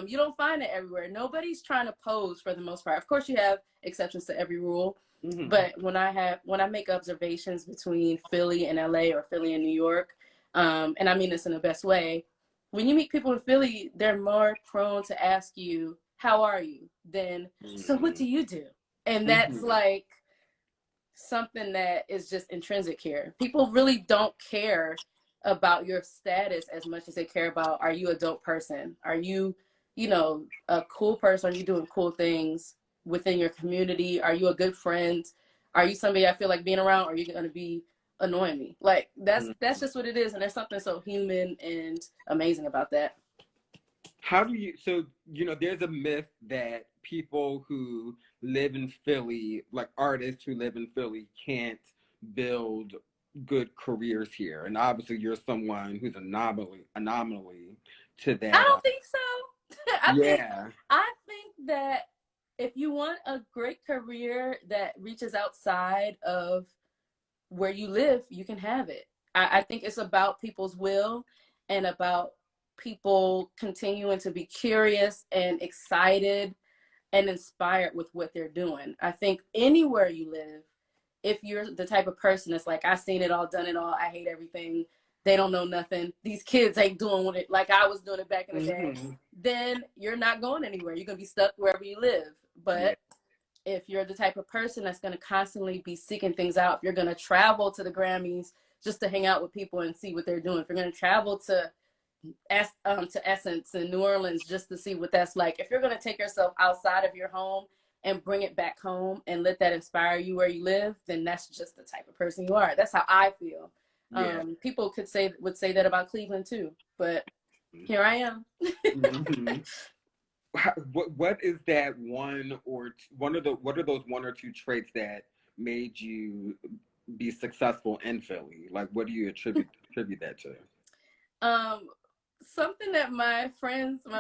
You don't find it everywhere. Nobody's trying to pose for the most part. Of course, you have exceptions to every rule. Mm-hmm. But when I make observations between Philly and LA or Philly and New York, and I mean this in the best way, when you meet people in Philly, they're more prone to ask you, how are you? Than, so what do you do? And that's like something that is just intrinsic here. People really don't care about your status as much as they care about, are you a dope person? Are you, a cool person? Are you doing cool things within your community? Are you a good friend? Are you somebody I feel like being around? Or are you going to be annoying me? Like, that's just what it is. And there's something so human and amazing about that. How do you, so, there's a myth that people who live in Philly, like artists who live in Philly, can't build good careers here. And obviously you're someone who's anomaly to that. I don't think so. I think that if you want a great career that reaches outside of where you live, you can have it. I think it's about people's will and about people continuing to be curious and excited and inspired with what they're doing. I think anywhere you live, if you're the type of person that's like, I've seen it all, done it all, I hate everything, they don't know nothing, these kids ain't doing it like I was doing it back in the day, then you're not going anywhere. You're going to be stuck wherever you live. But if you're the type of person that's going to constantly be seeking things out, if you're going to travel to the Grammys just to hang out with people and see what they're doing, if you're going to travel to Essence in New Orleans just to see what that's like, if you're going to take yourself outside of your home and bring it back home and let that inspire you where you live, then that's just the type of person you are. That's how I feel. People would say that about Cleveland too, but here I am. What is that what are those one or two traits that made you be successful in Philly? Like, what do you attribute that to? Something that my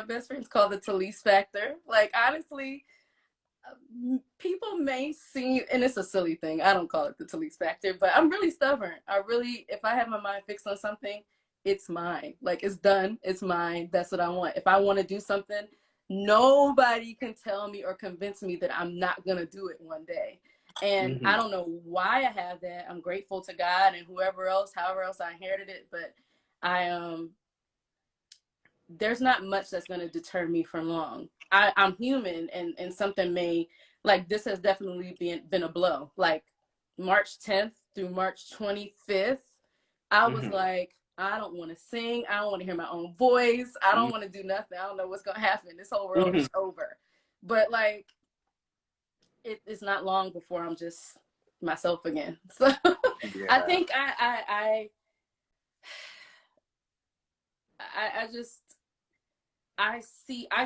best friends call the Talese factor. Like, honestly, people may see, and it's a silly thing, I don't call it the Talese factor, but I'm really stubborn. If I have my mind fixed on something, it's mine. Like, it's done, it's mine, that's what I want. If I want to do something, nobody can tell me or convince me that I'm not gonna do it one day. And I don't know why I have that. I'm grateful to God and however else I inherited it, but there's not much that's going to deter me from long. I'm human, and something like this has definitely been a blow. Like March 10th through March 25th, I was like, I don't want to sing. I don't want to hear my own voice. I don't want to do nothing. I don't know what's going to happen. This whole world is over. But like, it's not long before I'm just myself again. So I think I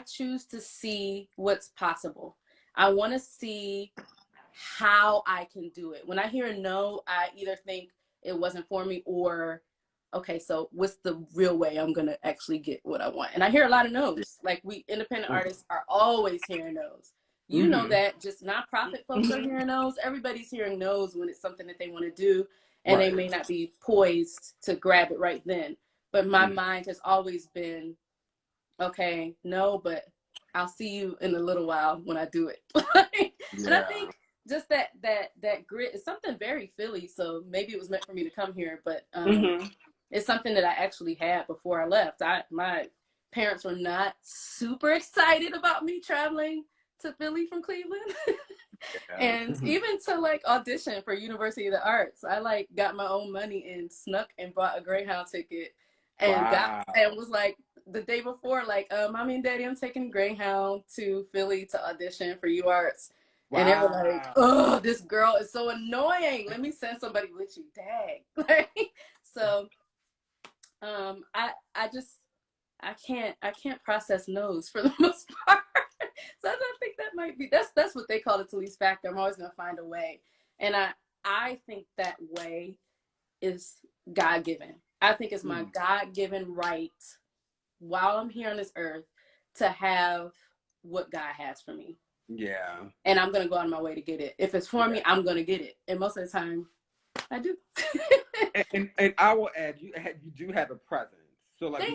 choose to see what's possible. I want to see how I can do it. When I hear no, I either think it wasn't for me or, okay, so what's the real way I'm going to actually get what I want? And I hear a lot of no's. Like, we independent artists are always hearing no's. You know that. Just nonprofit folks are hearing no's. Everybody's hearing no's when it's something that they want to do, and they may not be poised to grab it right then. But my mind has always been, okay, no, but I'll see you in a little while when I do it. And I think just that grit is something very Philly. So maybe it was meant for me to come here, but it's something that I actually had before I left. My parents were not super excited about me traveling to Philly from Cleveland. And even to like audition for University of the Arts, I like got my own money and snuck and bought a Greyhound ticket and was like the day before, like, Mommy and Daddy, I'm taking Greyhound to Philly to audition for UArts. And they were like, oh, this girl is so annoying. Let me send somebody with you. Dang. So I I can't process no's for the most part. So I think that might be that's what they call the Talese factor. I'm always gonna find a way, and I think that way is God given. I think it's my God given right while I'm here on this earth to have what God has for me. Yeah. And I'm gonna go out of my way to get it. If it's for me, I'm gonna get it, and most of the time, I do. and I will add, you do have a presence. So like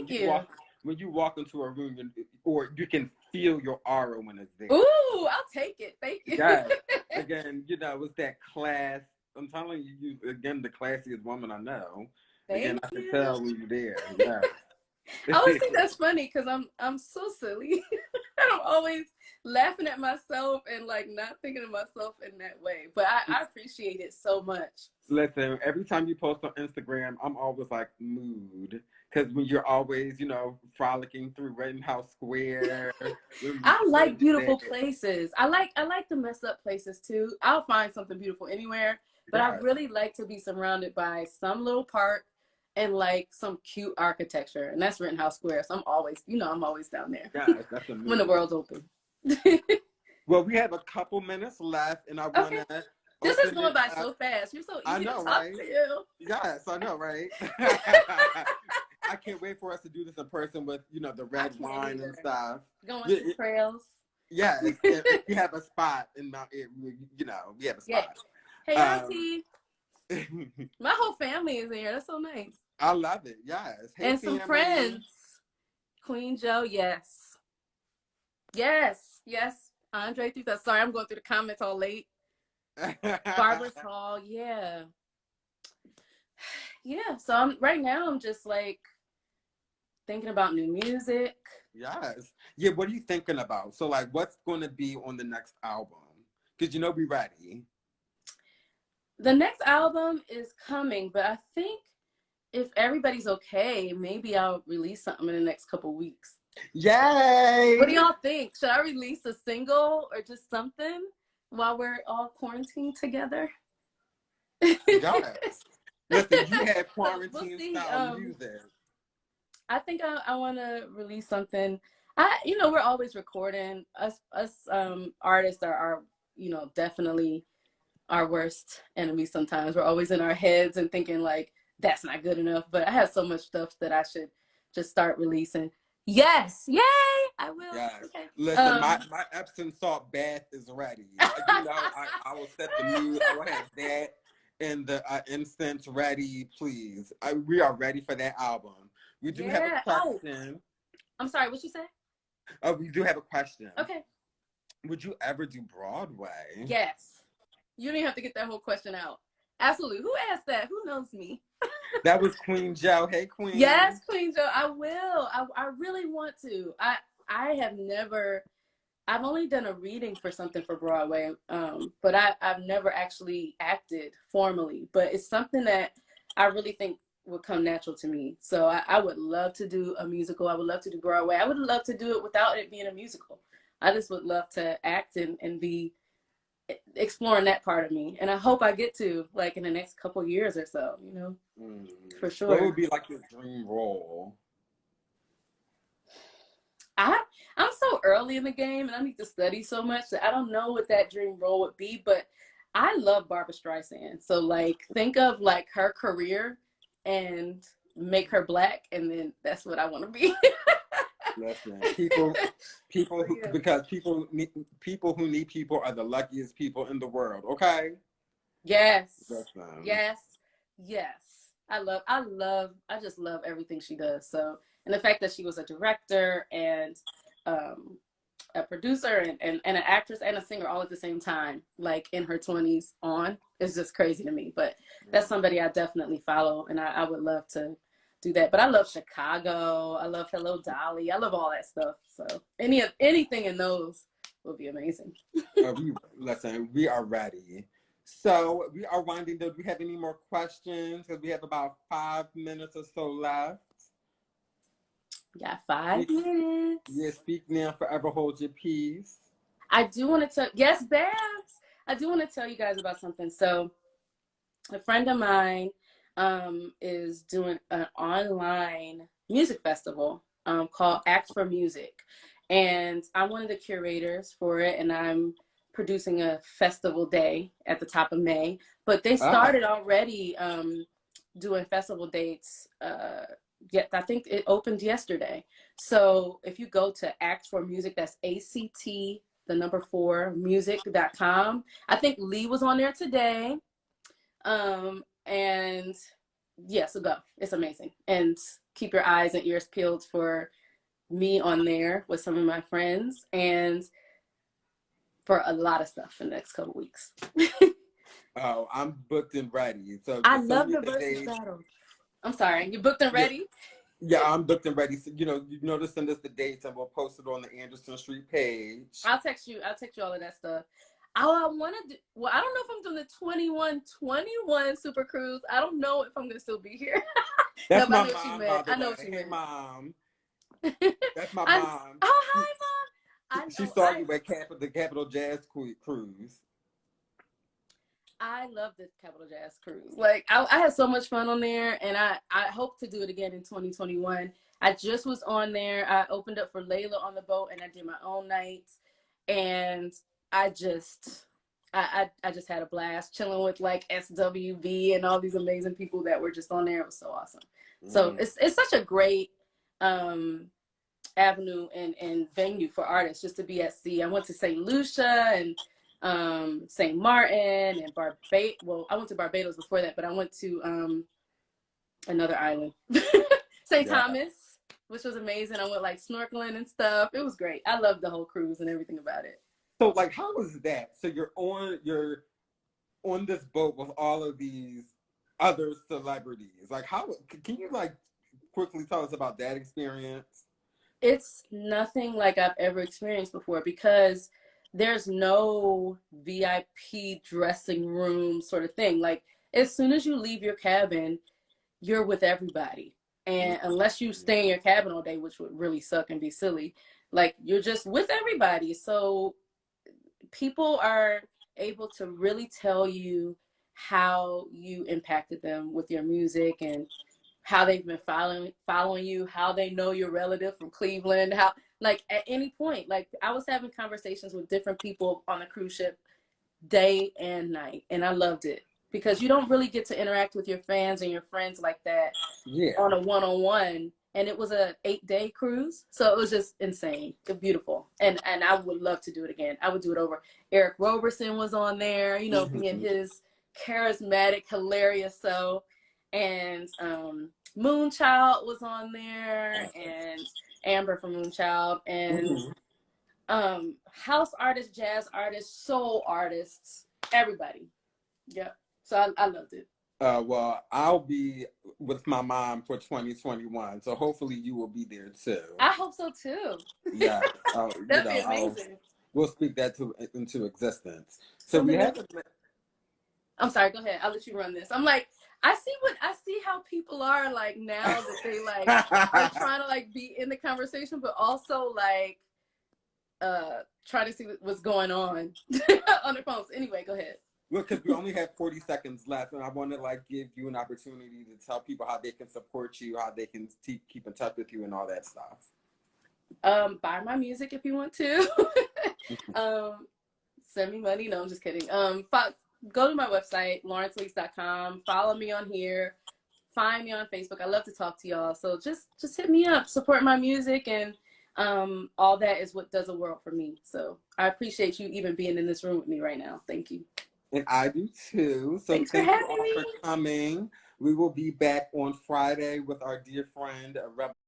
when you walk into a room, or you can feel your aura when it's there. Ooh, I'll take it. Thank you. Yeah. Again, you know, it's that class. I'm telling you, again, the classiest woman I know. Again, I can tell when you're there. Yeah. I always think that's funny because I'm so silly. I'm always laughing at myself and like not thinking of myself in that way. But I appreciate it so much. Listen, every time you post on Instagram, I'm always like mood. Because when you're always, you know, frolicking through Rittenhouse Square. I like beautiful places. I like the messed up places too. I'll find something beautiful anywhere. But I really like to be surrounded by some little park and like some cute architecture. And that's Rittenhouse Square. So I'm always, I'm always down there. Yeah, that's amazing. When the world's open. Well, we have a couple minutes left, and I want to. This is going by so fast. You're so easy to talk to you. Yes, I know, right? I can't wait for us to do this in person with, the red wine and stuff. Going to trails. Yes, if we have a spot we have a spot. Yeah. Hey, Auntie. My whole family is here. That's so nice. I love it. Yes. Hey, and some friends. Queen Joe, yes. Yes. Andre, sorry, I'm going through the comments all late. Barbara's Hall, yeah. Yeah, so right now I'm just like thinking about new music. Yes. Yeah, what are you thinking about? So like what's going to be on the next album? Because we're ready. The next album is coming, but I think if everybody's okay, maybe I'll release something in the next couple weeks. Yay! What do y'all think? Should I release a single or just something while we're all quarantined together? Yes. Listen, you have quarantine style music. I think I want to release something. We're always recording. Us artists are definitely our worst enemies sometimes. We're always in our heads and thinking like, that's not good enough. But I have so much stuff that I should just start releasing. Yes. Yay. I will. Yes. Okay. Listen, my Epsom salt bath is ready. I will set the mood. I will have that and the incense ready, please. We are ready for that album. We do have a question. I'm sorry, what you say? Oh, we do have a question. Okay. Would you ever do Broadway? Yes. You don't even have to get that whole question out. Absolutely. Who asked that? Who knows me? That was Queen Joe. Hey, Queen. Yes, Queen Joe. I will. I really want to. I've only done a reading for something for Broadway, but I've never actually acted formally. But it's something that I really think would come natural to me. So I would love to do a musical. I would love to do Broadway. I would love to do it without it being a musical. I just would love to act and be exploring that part of me, and I hope I get to like in the next couple years or so, for sure. What would be like your dream role? I'm so early in the game and I need to study so much that I don't know what that dream role would be, but I love Barbra Streisand. So like think of like her career and make her Black, and then that's what I want to be. Listen, people who, because people who need people are the luckiest people in the world. Okay. Yes. Yes. I just love everything she does. So, and the fact that she was a director and a producer and an actress and a singer all at the same time, like in her 20s on, is just crazy to me. But that's somebody I definitely follow, and I would love to do that. But I love Chicago. I love Hello Dolly. I love all that stuff. So anything in those will be amazing. Listen, we are ready. So we are winding down. Do we have any more questions? Because we have about 5 minutes or so left. Got 5 minutes. Yeah, speak now, forever hold your peace. I do want to tell, yes, Babs. I do want to tell you guys about something. So a friend of mine is doing an online music festival called Act for Music. And I'm one of the curators for it, and I'm producing a festival day at the top of May. But they started already doing festival dates. I think it opened yesterday. So if you go to Act for Music, that's ACT, the number 4, music.com. I think Lee was on there today. And yeah, so go. It's amazing. And keep your eyes and ears peeled for me on there with some of my friends and for a lot of stuff in the next couple weeks. Oh, I'm booked and ready. So I love the versus battle. I'm sorry, you booked and ready? Yeah, I'm booked and ready. So, you know to send us the dates and we'll post it on the Anderson Street page. I'll text you all of that stuff. I want to do, well, I don't know if I'm doing the 21 Super Cruise. I don't know if I'm going to still be here. That's no, my mom, I know what you meant. Mom. That's my mom. Oh, hi, Mom. She saw you at the Capital Jazz Cruise. I love the Capital Jazz Cruise. Like, I had so much fun on there, and I hope to do it again in 2021. I just was on there. I opened up for Layla on the boat, and I did my own nights. And I just had a blast chilling with like SWV and all these amazing people that were just on there. It was so awesome. So it's such a great avenue and venue for artists just to be at sea. I went to St. Lucia and St. Martin and Barbados. Well, I went to Barbados before that, but I went to another island, St. Thomas, which was amazing. I went like snorkeling and stuff. It was great. I loved the whole cruise and everything about it. So like, how was that? So you're on this boat with all of these other celebrities. Like, how can you like quickly tell us about that experience? It's nothing like I've ever experienced before because there's no VIP dressing room sort of thing. Like, as soon as you leave your cabin, you're with everybody. And unless you stay in your cabin all day, which would really suck and be silly, like, you're just with everybody. So people are able to really tell you how you impacted them with your music and how they've been following you, how they know your relative from Cleveland, how, like, at any point, like, I was having conversations with different people on the cruise ship day and night, and I loved it because you don't really get to interact with your fans and your friends like that on a one-on-one. And it was a 8-day cruise, so it was just insane, beautiful, and I would love to do it again. I would do it over. Eric Roberson was on there, you know, being his charismatic, hilarious self, and Moonchild was on there, and Amber from Moonchild, and house artists, jazz artists, soul artists, everybody. Yep. So I loved it. Well, I'll be with my mom for 2021, so hopefully you will be there too. I hope so too. Yeah, that'd be amazing. We'll speak that into existence. So we have. I'm sorry. Go ahead. I'll let you run this. I'm like, I see how people are like now that they like are trying to like be in the conversation, but also like trying to see what's going on on their phones. Anyway, go ahead. Well, because we only have 40 seconds left, and I want to like give you an opportunity to tell people how they can support you, how they can keep in touch with you, and all that stuff. Buy my music if you want to. Send me money. No, I'm just kidding. Go to my website, laurintalese.com. Follow me on here. Find me on Facebook. I love to talk to y'all. So just hit me up. Support my music, and all that is what does the world for me. So I appreciate you even being in this room with me right now. Thank you. And I do too. So thank you all for coming. We will be back on Friday with our dear friend,